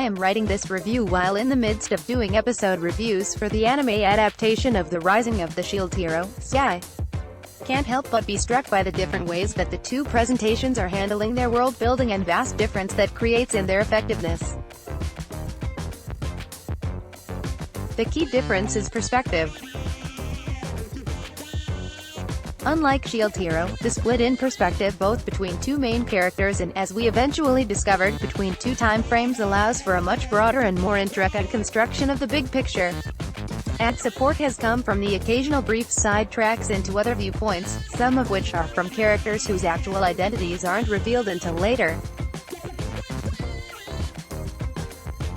am writing this review while in the midst of doing episode reviews for the anime adaptation of The Rising of the Shield Hero, so I can't help but be struck by the different ways that the two presentations are handling their world building and vast difference that creates in their effectiveness. The key difference is perspective. Unlike Shield Hero, the split in perspective both between two main characters and, as we eventually discovered, between two time frames allows for a much broader and more intricate construction of the big picture. And support has come from the occasional brief side tracks into other viewpoints, some of which are from characters whose actual identities aren't revealed until later.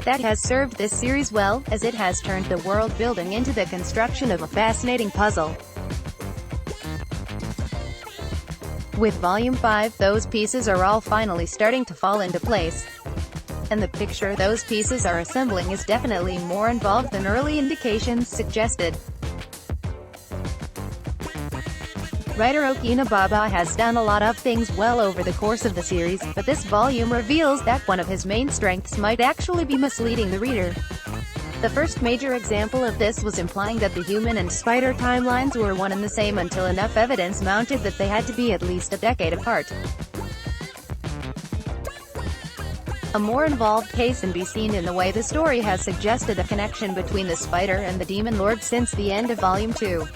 That has served this series well, as it has turned the world building into the construction of a fascinating puzzle. With Volume 5, those pieces are all finally starting to fall into place. And the picture those pieces are assembling is definitely more involved than early indications suggested. Writer Okina Baba has done a lot of things well over the course of the series, but this volume reveals that one of his main strengths might actually be misleading the reader. The first major example of this was implying that the human and spider timelines were one and the same until enough evidence mounted that they had to be at least a decade apart. A more involved case can be seen in the way the story has suggested a connection between the spider and the demon lord since the end of Volume 2.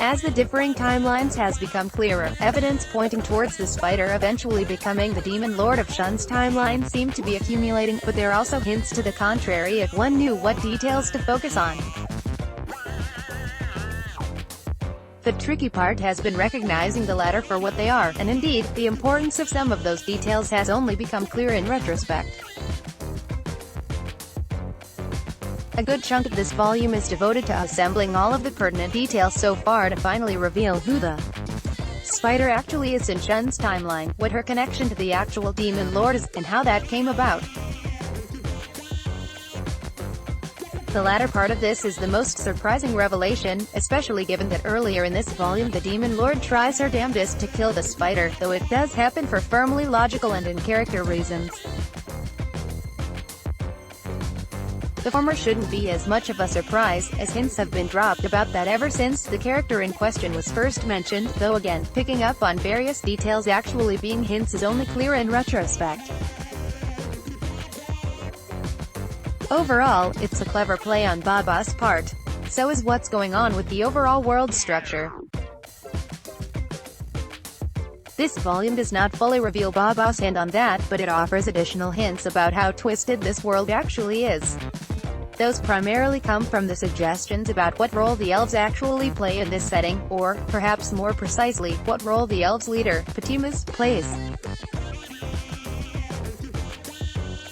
As the differing timelines has become clearer, evidence pointing towards the spider eventually becoming the demon lord of Shun's timeline seemed to be accumulating, but there are also hints to the contrary if one knew what details to focus on. The tricky part has been recognizing the latter for what they are, and indeed, the importance of some of those details has only become clear in retrospect. A good chunk of this volume is devoted to assembling all of the pertinent details so far to finally reveal who the spider actually is in Shun's timeline, what her connection to the actual demon lord is, and how that came about. The latter part of this is the most surprising revelation, especially given that earlier in this volume the demon lord tries her damnedest to kill the spider, though it does happen for firmly logical and in-character reasons. The former shouldn't be as much of a surprise, as hints have been dropped about that ever since the character in question was first mentioned, though again, picking up on various details actually being hints is only clear in retrospect. Overall, it's a clever play on Baba's part. So is what's going on with the overall world structure. This volume does not fully reveal Baba's hand on that, but it offers additional hints about how twisted this world actually is. Those primarily come from the suggestions about what role the elves actually play in this setting, or, perhaps more precisely, what role the elves' leader, Patimus, plays.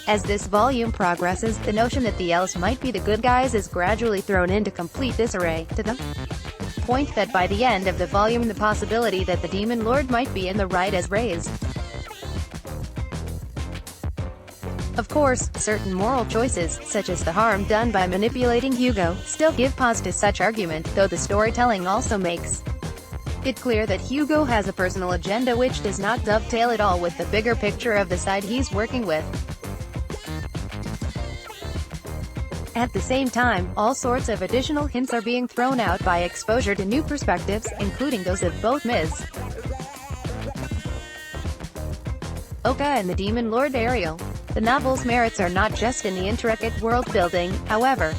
As this volume progresses, the notion that the elves might be the good guys is gradually thrown into complete disarray, to the point that by the end of the volume the possibility that the demon lord might be in the right is raised. Of course, certain moral choices, such as the harm done by manipulating Hugo, still give pause to such argument, though the storytelling also makes it clear that Hugo has a personal agenda which does not dovetail at all with the bigger picture of the side he's working with. At the same time, all sorts of additional hints are being thrown out by exposure to new perspectives, including those of both Ms. Oka and the demon lord Ariel. The novel's merits are not just in the intricate world building, however.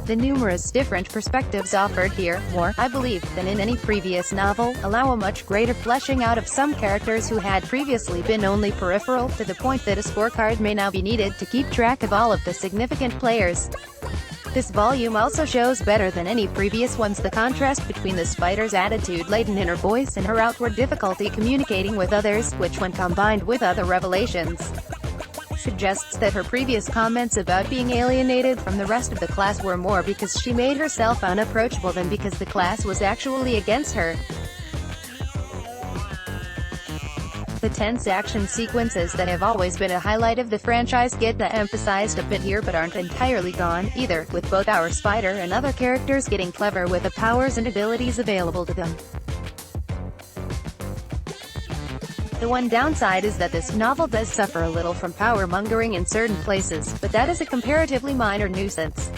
The numerous different perspectives offered here, more, I believe, than in any previous novel, allow a much greater fleshing out of some characters who had previously been only peripheral, to the point that a scorecard may now be needed to keep track of all of the significant players. This volume also shows better than any previous ones the contrast between the spider's attitude-laden inner voice and her outward difficulty communicating with others, which when combined with other revelations, suggests that her previous comments about being alienated from the rest of the class were more because she made herself unapproachable than because the class was actually against her. The tense action sequences that have always been a highlight of the franchise get emphasized a bit here but aren't entirely gone, either, with both our spider and other characters getting clever with the powers and abilities available to them. The one downside is that this novel does suffer a little from power-mongering in certain places, but that is a comparatively minor nuisance.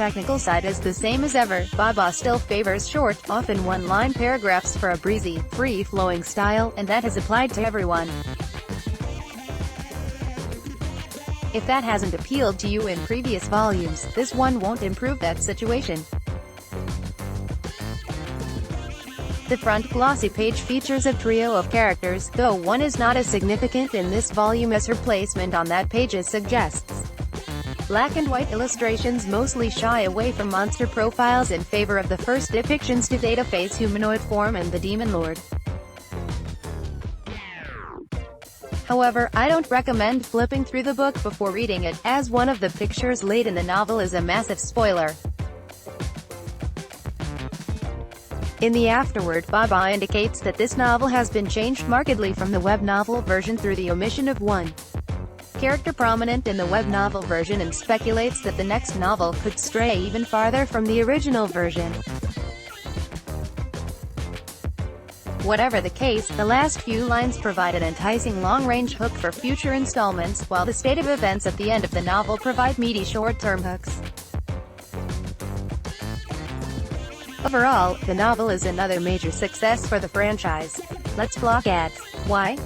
Technical side is the same as ever. Baba still favors short, often one-line paragraphs for a breezy, free-flowing style, and that has applied to everyone. If that hasn't appealed to you in previous volumes, this one won't improve that situation. The front glossy page features a trio of characters, though one is not as significant in this volume as her placement on that page suggests. Black and white illustrations mostly shy away from monster profiles in favor of the first depictions to Dataface humanoid form and the Demon Lord. However, I don't recommend flipping through the book before reading it, as one of the pictures laid in the novel is a massive spoiler. In the afterword, Baba indicates that this novel has been changed markedly from the web novel version through the omission of one character prominent in the web novel version, and speculates that the next novel could stray even farther from the original version. Whatever the case, the last few lines provide an enticing long-range hook for future installments, while the state of events at the end of the novel provide meaty short-term hooks. Overall, the novel is another major success for the franchise. Let's block ads. Why?